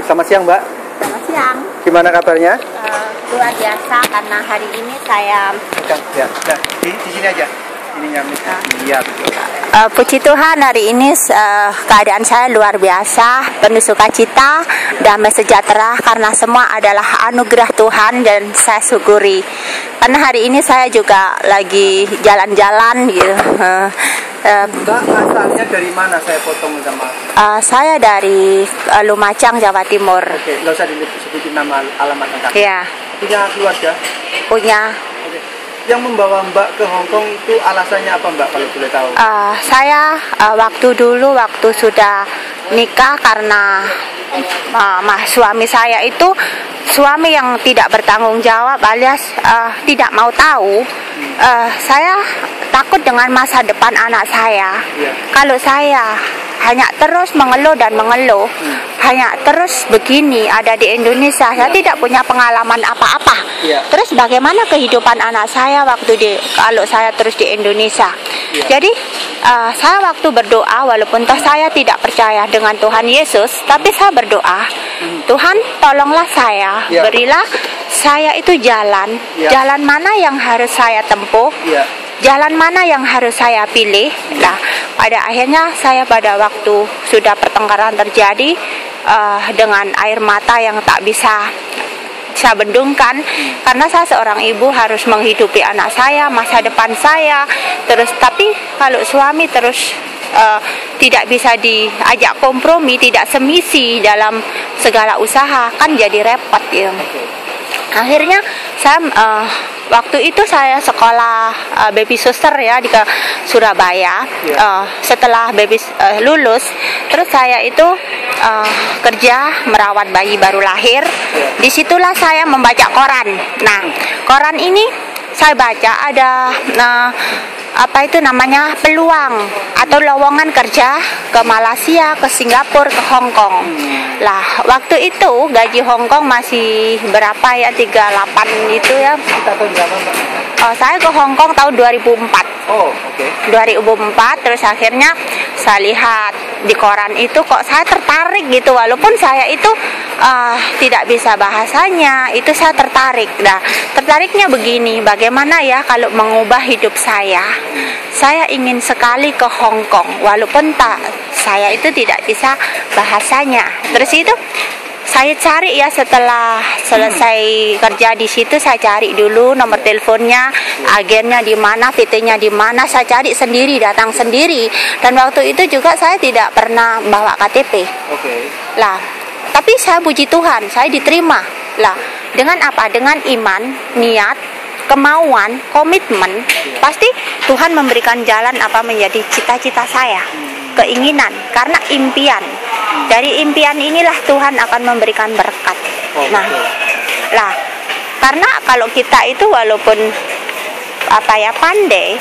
selamat siang Mbak. Selamat siang. Gimana kabarnya? Luar biasa karena hari ini saya Ya, nah, di sini aja. Ininya iya betul. puji Tuhan hari ini keadaan saya luar biasa, penuh sukacita, damai sejahtera karena semua adalah anugerah Tuhan dan saya syukuri. Karena hari ini saya juga lagi jalan-jalan gitu. Mbak asalnya dari mana? Saya potong sama. Saya dari Lumajang, Jawa Timur. Oke, nggak usah disebutin nama alamat lengkap. Ya, Punya keluarga? punya. Oke. Yang membawa Mbak ke Hong Kong itu alasannya apa Mbak kalau boleh tahu? Saya waktu sudah nikah karena suami saya itu suami yang tidak bertanggung jawab alias tidak mau tahu. Saya takut dengan masa depan anak saya. Yeah. Kalau saya hanya terus mengeluh dan mengeluh, hanya terus begini ada di Indonesia, saya tidak punya pengalaman apa-apa. Yeah. Terus bagaimana kehidupan anak saya kalau saya terus di Indonesia? Yeah. Jadi saya waktu berdoa, walaupun saya tidak percaya dengan Tuhan Yesus, tapi saya berdoa, Tuhan tolonglah saya, Yeah. berilah saya itu jalan, Yeah. jalan mana yang harus saya tempuh, Iya. jalan mana yang harus saya pilih. Nah, pada akhirnya saya pada waktu sudah pertengkaran terjadi dengan air mata yang tak bisa saya bendungkan, karena saya seorang ibu harus menghidupi anak saya, masa depan saya. Tapi kalau suami terus tidak bisa diajak kompromi, tidak semisi dalam segala usaha, kan jadi repot ya. Akhirnya saya waktu itu saya sekolah baby sister ya di Surabaya. Setelah baby lulus, terus saya itu kerja merawat bayi baru lahir. Disitulah saya membaca koran. Nah, koran ini saya baca ada apa itu namanya peluang atau lowongan kerja ke Malaysia, ke Singapura, ke Hong Kong. Lah, waktu itu gaji Hong Kong masih berapa ya? 38 itu ya. Kita tahun berapa Mbak? Saya ke Hong Kong tahun 2004. Oh, oke. 2004, terus akhirnya saya lihat di koran itu kok saya tertarik gitu, walaupun saya itu tidak bisa bahasanya, itu saya tertarik. Nah, tertariknya begini, bagaimana ya kalau mengubah hidup saya ingin sekali ke Hong Kong, walaupun saya itu tidak bisa bahasanya. Terus itu saya cari ya, setelah selesai kerja di situ saya cari dulu nomor teleponnya, agennya di mana, VT-nya di mana, saya cari sendiri, datang sendiri. Dan waktu itu juga saya tidak pernah bawa KTP. Oke. Lah, tapi saya puji Tuhan, saya diterima. Lah, dengan apa? Dengan iman, niat, kemauan, komitmen, pasti Tuhan memberikan jalan apa menjadi cita-cita saya, keinginan, karena impian. Dari impian inilah Tuhan akan memberikan berkat. Nah, lah, karena kalau kita itu walaupun pandai,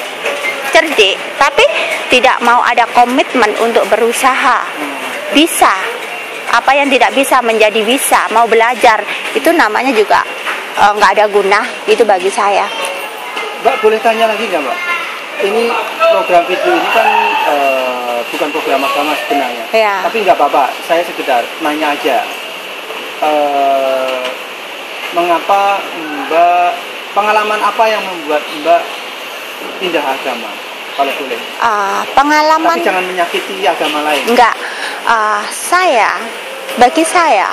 cerdik, tapi tidak mau ada komitmen untuk berusaha, bisa. Apa yang tidak bisa menjadi bisa, mau belajar, itu namanya juga nggak ada guna, itu bagi saya. Mbak boleh tanya lagi nggak Mbak? Ini program video ini kan bukan program agama sebenarnya, Ya. Tapi nggak apa-apa, saya sekedar nanya aja. Mengapa Mbak, pengalaman apa yang membuat Mbak pindah agama? Kalau boleh. Pengalaman. Tapi jangan menyakiti agama lain. Enggak. Bagi saya,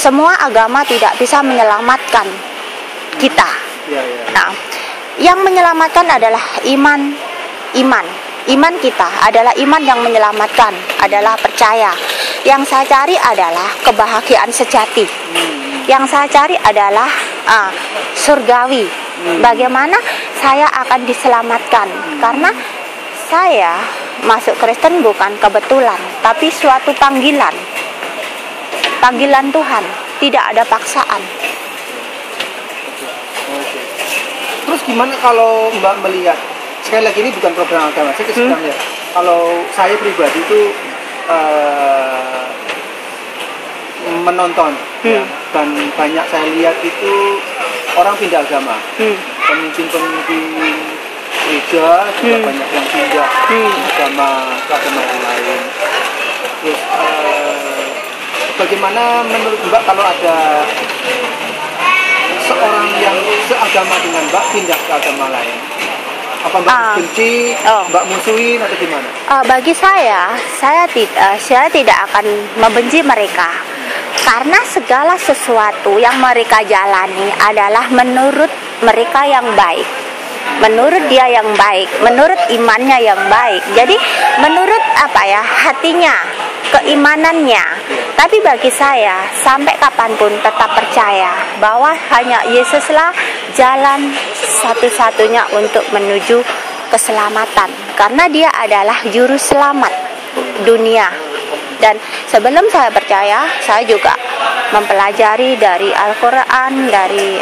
semua agama tidak bisa menyelamatkan kita. Ya. Nah, yang menyelamatkan adalah iman. Iman kita adalah iman yang menyelamatkan, adalah percaya. Yang saya cari adalah kebahagiaan sejati. Yang saya cari adalah surgawi. Bagaimana saya akan diselamatkan? Karena saya masuk Kristen bukan kebetulan, tapi suatu panggilan. Panggilan Tuhan, tidak ada paksaan. Oke. Terus gimana kalau Mbak melihat, sekali lagi ini bukan program agama, saya sebenarnya kalau saya pribadi itu menonton ya, dan banyak saya lihat itu orang pindah agama, pemimpin-pemimpin gereja juga banyak yang pindah agama yang lain. Terus bagaimana menurut Mbak kalau ada seorang yang seagama dengan Mbak pindah ke agama lain? Apa Mbak benci, Mbak musuhin atau gimana? Bagi saya tidak akan membenci mereka. Karena segala sesuatu yang mereka jalani adalah menurut mereka yang baik, menurut dia yang baik, menurut imannya yang baik. Jadi menurut hatinya, keimanannya. Tapi bagi saya sampai kapanpun tetap percaya bahwa hanya Yesuslah jalan satu-satunya untuk menuju keselamatan. Karena dia adalah juru selamat dunia. Dan sebelum saya percaya, saya juga mempelajari dari Al-Quran, dari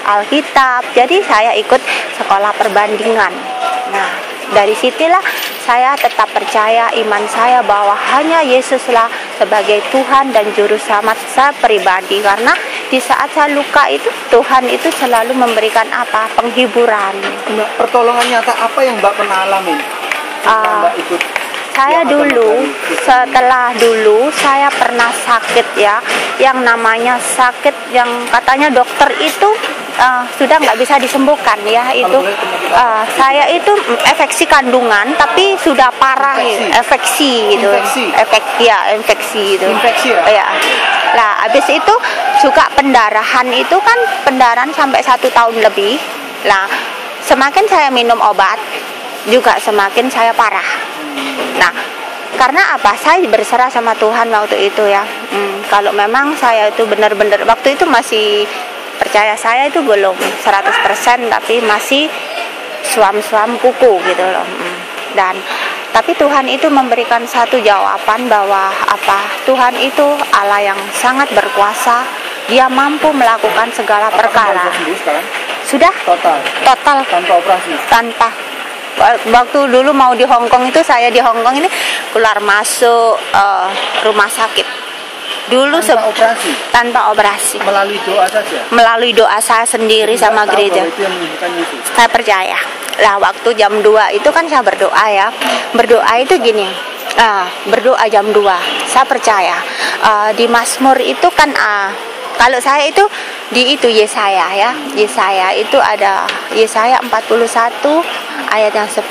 Alkitab. Jadi saya ikut sekolah perbandingan. Nah, dari situlah saya tetap percaya iman saya bahwa hanya Yesuslah sebagai Tuhan dan Juru Selamat saya pribadi. Karena di saat saya luka itu, Tuhan itu selalu memberikan penghiburan. Pertolongan nyata apa yang Mbak pernah alami? Mbak ikut saya setelah saya pernah sakit ya, yang namanya sakit yang katanya dokter itu sudah nggak bisa disembuhkan ya, itu saya itu infeksi kandungan tapi sudah parah, infeksi itu. Ya. Nah, habis itu juga pendarahan itu kan pendarahan sampai 1 tahun lebih. Nah, semakin saya minum obat juga semakin saya parah. Nah, karena saya berserah sama Tuhan waktu itu ya. Kalau memang saya itu benar-benar waktu itu masih percaya, saya itu belum 100% tapi masih suam-suam kuku gitu loh. Dan tapi Tuhan itu memberikan satu jawaban bahwa Tuhan itu Allah yang sangat berkuasa. Dia mampu melakukan segala perkara. Sudah total tanpa operasi. Waktu dulu mau di Hongkong itu, saya di Hongkong ini keluar masuk rumah sakit dulu tanpa operasi, melalui doa saja, melalui doa saya sendiri sama gereja. Saya percaya lah. Waktu jam 2 itu kan saya berdoa ya, berdoa itu gini, berdoa jam 2 saya percaya di Mazmur itu kan kalau saya itu di itu Yesaya ya. Yesaya itu ada Yesaya 41 ayat yang 10.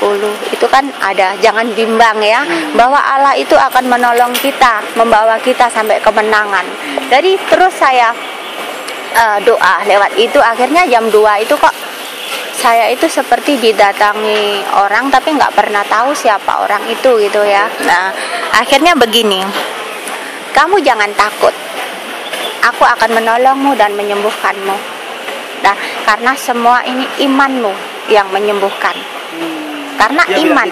Itu kan ada, jangan bimbang ya, bahwa Allah itu akan menolong kita, membawa kita sampai kemenangan. Jadi terus saya doa lewat itu, akhirnya jam 2 itu kok saya itu seperti didatangi orang tapi nggak pernah tahu siapa orang itu gitu ya. Nah, akhirnya begini, kamu jangan takut. Aku akan menolongmu dan menyembuhkanmu. Nah, karena semua ini imanmu yang menyembuhkan. Karena iman,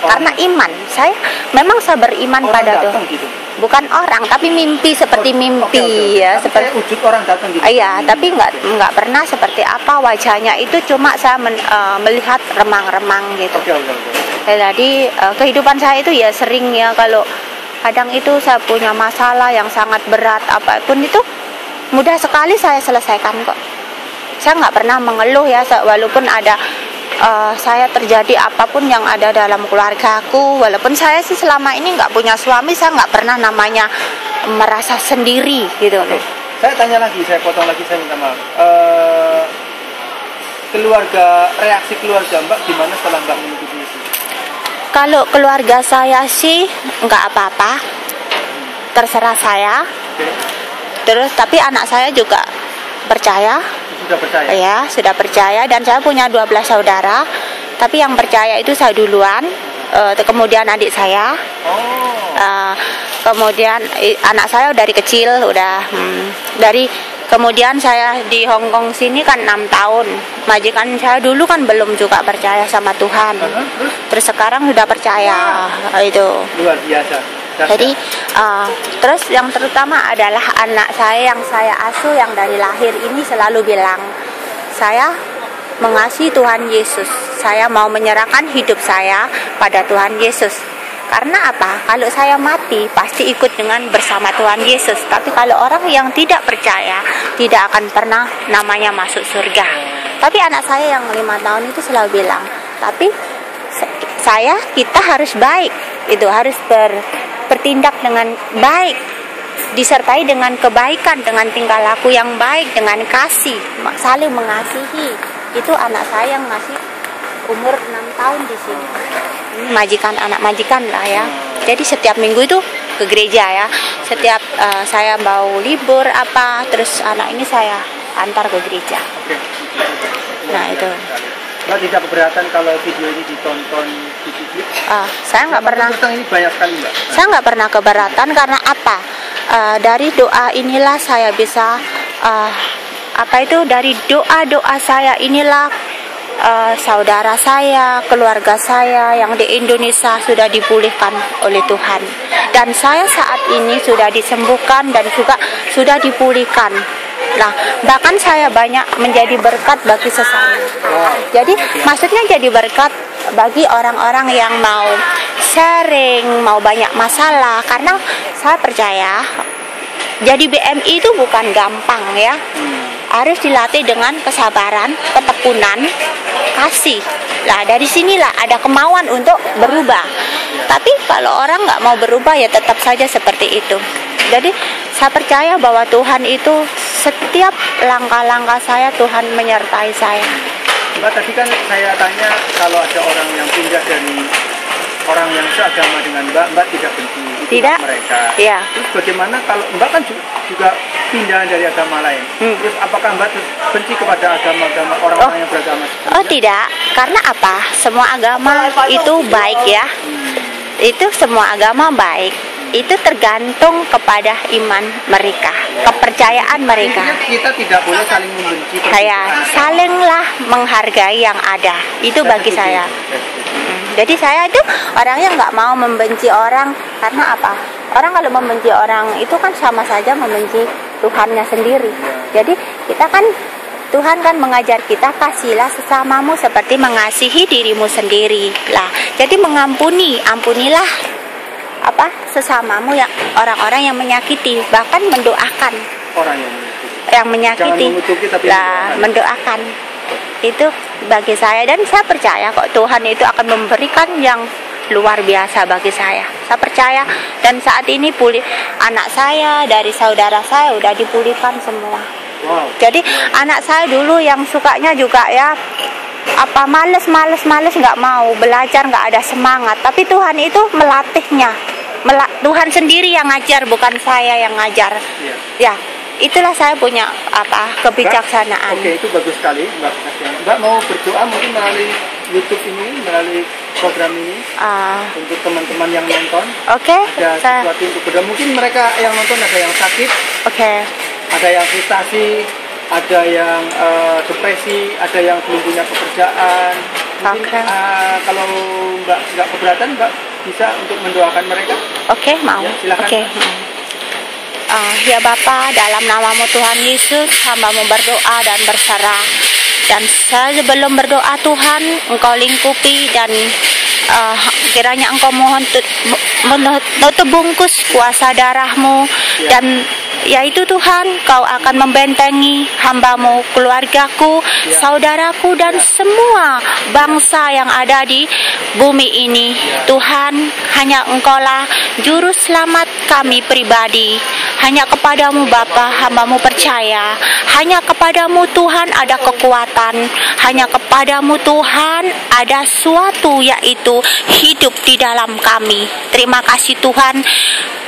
karena iman. Saya beriman orang pada Tuhan. Gitu. Bukan orang, tapi mimpi seperti mimpi ya, tapi seperti wujud orang datang gitu. Iya, tapi nggak pernah seperti apa wajahnya itu, cuma saya melihat remang-remang gitu. Jadi kehidupan saya itu ya sering ya, kalau kadang itu saya punya masalah yang sangat berat apapun itu mudah sekali saya selesaikan kok. Saya nggak pernah mengeluh ya, walaupun ada saya terjadi apapun yang ada dalam keluargaku. Walaupun saya sih selama ini nggak punya suami, saya nggak pernah namanya merasa sendiri gitu loh. Saya tanya lagi, saya potong lagi, saya minta maaf. Reaksi keluarga Mbak gimana setelah Mbak mengikuti itu? Kalau keluarga saya sih nggak apa-apa, terserah saya. Terus tapi anak saya juga percaya. Sudah percaya? Ya, sudah percaya, dan saya punya 12 saudara. Tapi yang percaya itu saya duluan, kemudian adik saya. Kemudian anak saya dari kecil udah kemudian saya di Hongkong sini kan 6 tahun. Majikan saya dulu kan belum juga percaya sama Tuhan. Terus sekarang sudah percaya. Itu luar biasa. Jadi terus yang terutama adalah anak saya yang saya asuh yang dari lahir ini selalu bilang, saya mengasihi Tuhan Yesus. Saya mau menyerahkan hidup saya pada Tuhan Yesus. Karena apa? Kalau saya mati pasti ikut dengan bersama Tuhan Yesus. Tapi kalau orang yang tidak percaya tidak akan pernah namanya masuk surga. Tapi anak saya yang 5 tahun itu selalu bilang, tapi kita harus baik, itu harus bertindak dengan baik. disertai dengan kebaikan, dengan tingkah laku yang baik, dengan kasih, saling mengasihi. Itu anak saya yang masih umur 6 tahun di sini. Ini majikan, anak majikan lah ya. Jadi setiap minggu itu ke gereja ya. Setiap saya mau libur apa, terus anak ini saya antar ke gereja. Nah itu. Mbak tidak keberatan kalau video ini ditonton di publik? Saya nggak pernah. Ini banyak sekali, Mbak. Saya nggak pernah keberatan karena apa? Dari doa inilah saya bisa dari doa saya inilah saudara saya, keluarga saya yang di Indonesia sudah dipulihkan oleh Tuhan, dan saya saat ini sudah disembuhkan dan juga sudah dipulihkan. Nah, bahkan saya banyak menjadi berkat bagi sesama. Jadi maksudnya jadi berkat bagi orang-orang yang mau sharing, mau banyak masalah, karena saya percaya jadi BMI itu bukan gampang ya. Harus dilatih dengan kesabaran, ketekunan, kasih. Nah, dari sinilah ada kemauan untuk berubah. Tapi kalau orang nggak mau berubah ya tetap saja seperti itu. Jadi saya percaya bahwa Tuhan itu setiap langkah-langkah saya, Tuhan menyertai saya. Mbak, tadi kan saya tanya kalau ada orang yang pindah dari orang yang seagama dengan Mbak tidak benci tidak mereka. Ya. Terus bagaimana kalau Mbak kan juga pindah dari agama lain? Terus apakah Mbak benci kepada agama-agama orang-orang yang beragama? Oh tidak, karena apa? Semua agama itu baik ya. Itu semua agama baik. Itu tergantung kepada iman mereka, kepercayaan mereka. Kita tidak boleh saling membenci. Saya salinglah menghargai yang ada. Itu bagi saya. Jadi saya itu orangnya nggak mau membenci orang, karena apa? Orang kalau membenci orang itu kan sama saja membenci Tuhannya sendiri. Jadi kita kan, Tuhan kan mengajar kita, kasihilah sesamamu seperti mengasihi dirimu sendiri. Lah, jadi ampunilah sesamamu, yang orang-orang yang menyakiti, bahkan mendoakan orang yang menyakiti. Mendoakan. Itu bagi saya, dan saya percaya kok Tuhan itu akan memberikan yang luar biasa bagi saya. Saya percaya, dan saat ini anak saya dari saudara saya udah dipulihkan semua. Wow. Jadi anak saya dulu yang sukanya juga ya males nggak mau belajar, nggak ada semangat, tapi Tuhan itu melatihnya. Tuhan sendiri yang ngajar, bukan saya yang ngajar. Ya, itulah saya punya kebijaksanaan. Oke, itu bagus sekali, Mbak. Mbak mau berdoa mungkin melalui YouTube ini, melalui program ini untuk teman-teman yang nonton. Oke. Ada sesuatu untuk berdoa. Mungkin mereka yang nonton ada yang sakit. Oke. Ada yang frustasi, ada yang depresi, ada yang belum punya pekerjaan. Mungkin kalau Mbak nggak keberatan, Mbak bisa untuk mendoakan mereka. Oke, mau. Ya, silakan. Oke. Ya Bapa, dalam namamu Tuhan Yesus, hamba-Mu berdoa dan berserah. Dan sebelum berdoa Tuhan, Engkau lingkupi dan kiranya Engkau mohon menutup bungkus kuasa darah-Mu. Dan yaitu Tuhan, Kau akan membentengi hamba-Mu, keluargaku, saudaraku, dan semua bangsa yang ada di bumi ini. Tuhan, hanya Engkaulah juru selamat kami pribadi. Hanya kepadamu Bapa hamba-Mu percaya. Hanya kepadamu Tuhan ada kekuatan. Hanya kepadamu Tuhan ada suatu, yaitu hidup di dalam kami. Terima kasih Tuhan.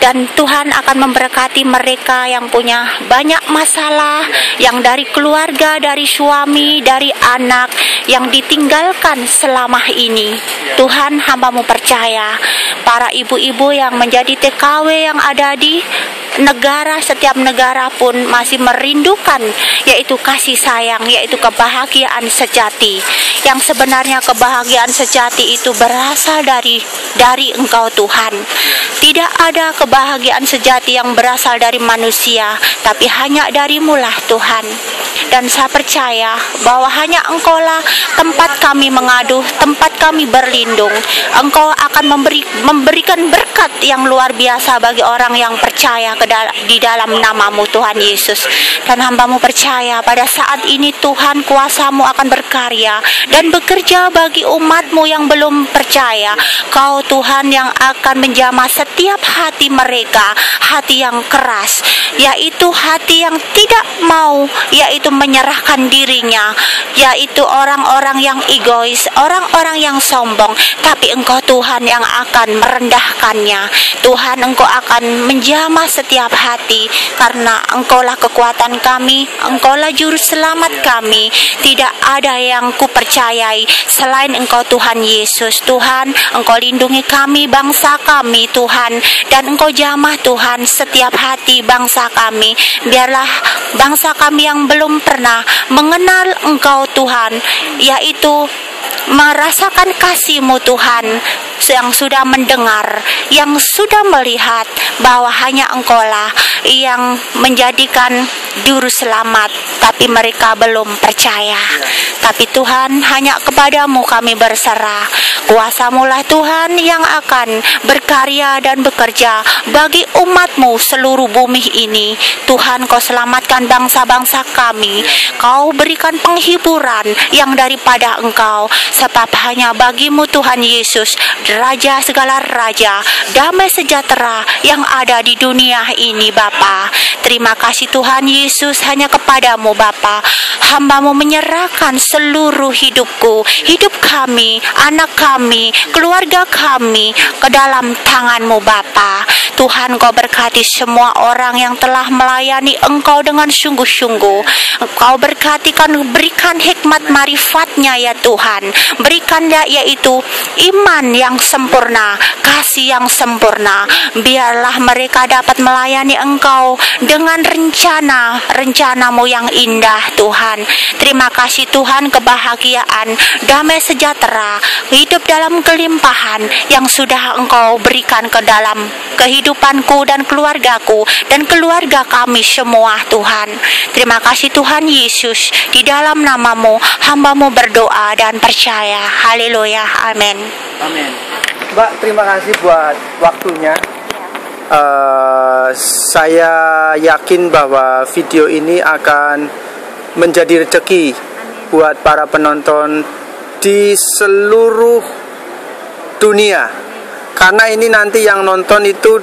Dan Tuhan akan memberkati mereka yang punya banyak masalah, yang dari keluarga, dari suami, dari anak, yang ditinggalkan selama ini. Tuhan, hamba-Mu percaya, para ibu-ibu yang menjadi TKW yang ada di negara, setiap negara pun masih merindukan, yaitu kasih sayang, yaitu kebahagiaan sejati. Yang sebenarnya kebahagiaan sejati itu berasal dari Engkau Tuhan. Tidak ada kebahagiaan sejati yang berasal dari manusia, tapi hanya dari-Mu lah Tuhan. Dan saya percaya bahwa hanya Engkau-lah tempat kami mengadu, tempat kami berlindung. Engkau akan memberikan berkat yang luar biasa bagi orang yang percaya di dalam nama-Mu Tuhan Yesus. Dan hamba-Mu percaya pada saat ini Tuhan, kuasa-Mu akan berkarya dan bekerja bagi umat-Mu yang belum percaya. Kau Tuhan yang akan menjamah setiap hati mereka, hati yang keras, yaitu hati yang tidak mau, yaitu menyerahkan dirinya, yaitu orang-orang yang egois, orang-orang yang sombong. Tapi Engkau Tuhan yang akan merendahkannya. Tuhan, Engkau akan menjamah setiap hati, karena Engkau-lah kekuatan kami, Engkau-lah juru selamat kami. Tidak ada yang kupercayai selain Engkau Tuhan Yesus. Tuhan, Engkau lindungi kami, bangsa kami Tuhan, dan Engkau jamah Tuhan setiap hati bangsa kami. Biarlah bangsa kami yang belum pernah mengenal Engkau Tuhan, yaitu merasakan kasih-Mu Tuhan, yang sudah mendengar, yang sudah melihat bahwa hanya Engkau-lah yang menjadikan juru selamat, tapi mereka belum percaya. Tapi Tuhan, hanya kepadamu kami berserah. Kuasa-Mu-lah Tuhan yang akan berkarya dan bekerja bagi umat-Mu seluruh bumi ini. Tuhan, Kau selamatkan bangsa-bangsa kami. Kau berikan penghiburan yang daripada Engkau, sebab hanya bagi-Mu Tuhan Yesus, Raja segala raja, damai sejahtera yang ada di dunia ini Bapa. Terima kasih Tuhan Yesus, hanya kepadamu Bapa. Hamba-Mu menyerahkan seluruh hidupku, hidup kami, anak kami, keluarga kami ke dalam tangan-Mu Bapa. Tuhan, Kau berkati semua orang yang telah melayani Engkau dengan sungguh-sungguh. Kau berkatikan, berikan hikmat marifatnya ya Tuhan. Berikanlah yaitu iman yang sempurna, kasih yang sempurna. Biarlah mereka dapat melayani Engkau dengan rencana-Mu yang indah Tuhan. Terima kasih Tuhan, kebahagiaan, damai sejahtera, hidup dalam kelimpahan yang sudah Engkau berikan ke dalam kehidupanku dan keluargaku dan keluarga kami semua Tuhan. Terima kasih Tuhan Yesus, di dalam nama-Mu hamba-Mu berdoa dan percaya. Haleluya, amin. Amin. Mbak, terima kasih buat waktunya. Saya yakin bahwa video ini akan menjadi rezeki buat para penonton di seluruh dunia. Karena ini nanti yang nonton itu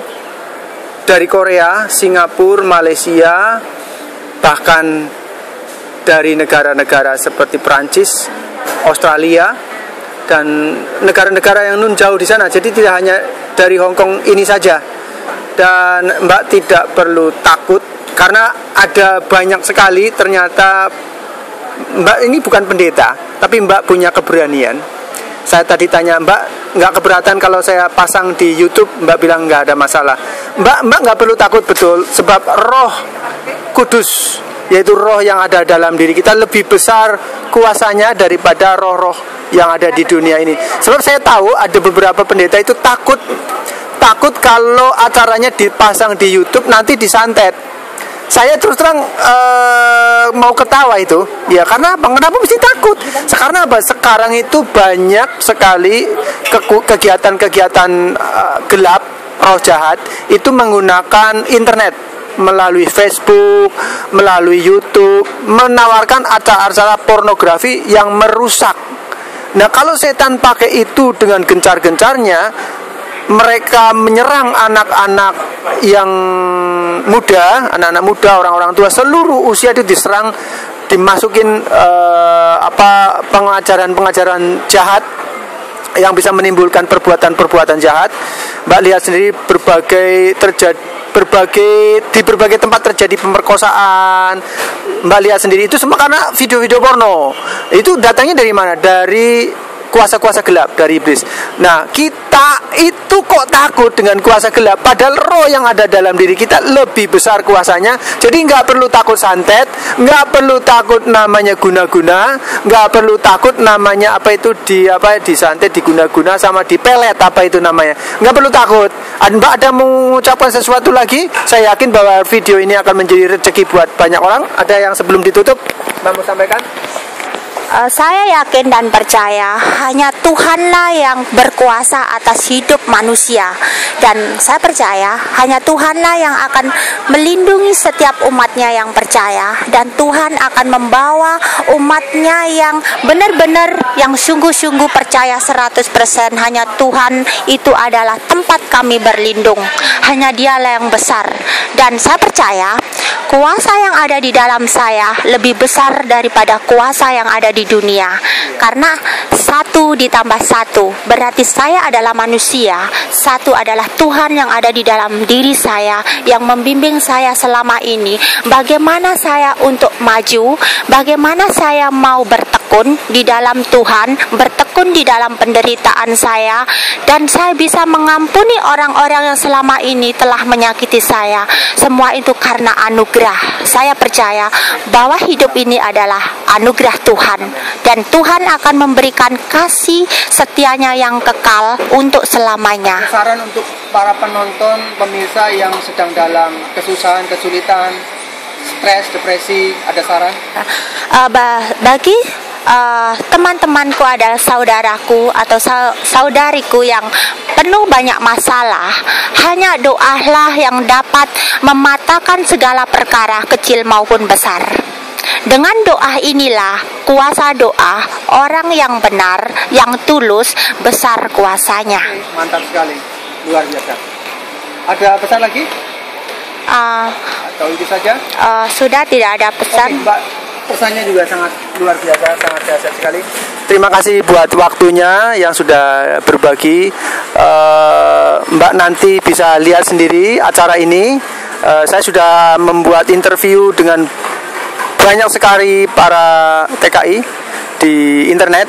dari Korea, Singapura, Malaysia, bahkan dari negara-negara seperti Perancis, Australia, dan negara-negara yang nun jauh di sana. Jadi tidak hanya dari Hong Kong ini saja. Dan Mbak tidak perlu takut, karena ada banyak sekali, ternyata Mbak ini bukan pendeta, tapi Mbak punya keberanian. Saya tadi tanya Mbak, nggak keberatan kalau saya pasang di YouTube? Mbak bilang nggak ada masalah. Mbak nggak perlu takut, betul, sebab Roh Kudus, yaitu roh yang ada dalam diri kita, lebih besar kuasanya daripada roh-roh yang ada di dunia ini. Sebab saya tahu ada beberapa pendeta itu takut kalau acaranya dipasang di YouTube nanti disantet. Saya terus terang mau ketawa itu, ya karena apa? Kenapa mesti takut? Karena apa? Sekarang itu banyak sekali kegiatan-kegiatan gelap, roh jahat itu menggunakan internet, melalui Facebook, melalui YouTube, menawarkan acara-acara pornografi yang merusak. Nah, kalau setan pakai itu dengan gencar-gencarnya, mereka menyerang anak-anak yang muda, anak-anak muda, orang-orang tua, seluruh usia itu diserang, dimasukin pengajaran-pengajaran jahat yang bisa menimbulkan perbuatan-perbuatan jahat. Mbak lihat sendiri di berbagai tempat terjadi pemerkosaan. Mbak lihat sendiri itu semua karena video-video porno. Itu datangnya dari mana? Dari kuasa-kuasa gelap dari iblis. Nah, kita itu kok takut dengan kuasa gelap, padahal roh yang ada dalam diri kita lebih besar kuasanya. Jadi nggak perlu takut santet, nggak perlu takut namanya guna-guna, nggak perlu takut namanya disantet, diguna-guna sama dipelet, apa itu namanya, nggak perlu takut. Mbak ada mengucapkan sesuatu lagi? Saya yakin bahwa video ini akan menjadi rezeki buat banyak orang. Ada yang sebelum ditutup Mbak mau sampaikan? Saya yakin dan percaya hanya Tuhanlah yang berkuasa atas hidup manusia. Dan saya percaya hanya Tuhanlah yang akan melindungi setiap umatnya yang percaya. Dan Tuhan akan membawa umatnya yang benar-benar, yang sungguh-sungguh percaya 100%. Hanya Tuhan itu adalah tempat kami berlindung. Hanya Dialah yang besar. Dan saya percaya kuasa yang ada di dalam saya lebih besar daripada kuasa yang ada di dunia. Karena 1 ditambah 1 berarti saya adalah manusia, 1 adalah Tuhan yang ada di dalam diri saya, yang membimbing saya selama ini. Bagaimana saya untuk maju, bagaimana saya mau bertekun di dalam Tuhan, bertekun di dalam penderitaan saya, dan saya bisa mengampuni orang-orang yang selama ini telah menyakiti saya. Semua itu karena anugerah. Saya percaya bahwa hidup ini adalah anugerah Tuhan, dan Tuhan akan memberikan kasih setianya yang kekal untuk selamanya. Saran untuk para penonton, pemirsa yang sedang dalam kesusahan, kesulitan, stres, depresi, ada saran? Bagi teman-temanku, ada saudaraku atau saudariku yang penuh banyak masalah, hanya doalah yang dapat mematahkan segala perkara kecil maupun besar. Dengan doa inilah, kuasa doa orang yang benar, yang tulus, besar kuasanya. Mantap sekali, luar biasa. Ada pesan lagi? Atau itu saja? Sudah, tidak ada pesan. Oke, Mbak, pesannya juga sangat luar biasa, sangat dahsyat sekali. Terima kasih buat waktunya yang sudah berbagi. Mbak nanti bisa lihat sendiri acara ini. Saya sudah membuat interview dengan banyak sekali para TKI di internet,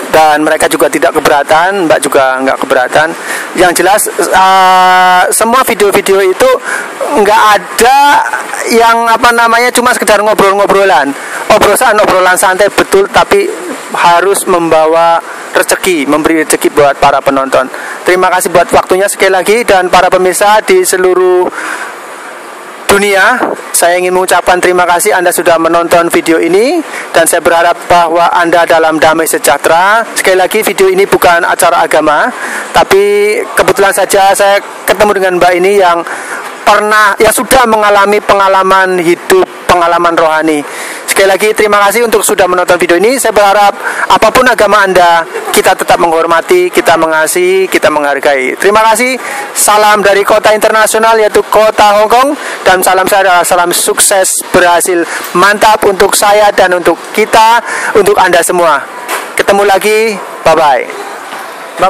dan mereka juga tidak keberatan, Mbak juga nggak keberatan. Yang jelas semua video-video itu nggak ada yang cuma sekedar obrolan santai, betul, tapi harus membawa rezeki, memberi rezeki buat para penonton. Terima kasih buat waktunya sekali lagi, dan para pemirsa di seluruh dunia, saya ingin mengucapkan terima kasih Anda sudah menonton video ini, dan saya berharap bahwa Anda dalam damai sejahtera. Sekali lagi, video ini bukan acara agama, tapi kebetulan saja saya ketemu dengan Mbak ini yang sudah mengalami pengalaman hidup, pengalaman rohani. Sekali lagi terima kasih untuk sudah menonton video ini. Saya berharap apapun agama Anda, kita tetap menghormati, kita mengasihi, kita menghargai. Terima kasih. Salam dari kota internasional, yaitu kota Hong Kong. Dan salam saya adalah salam sukses, berhasil, mantap untuk saya dan untuk kita, untuk Anda semua. Ketemu lagi. Bye-bye. Mbak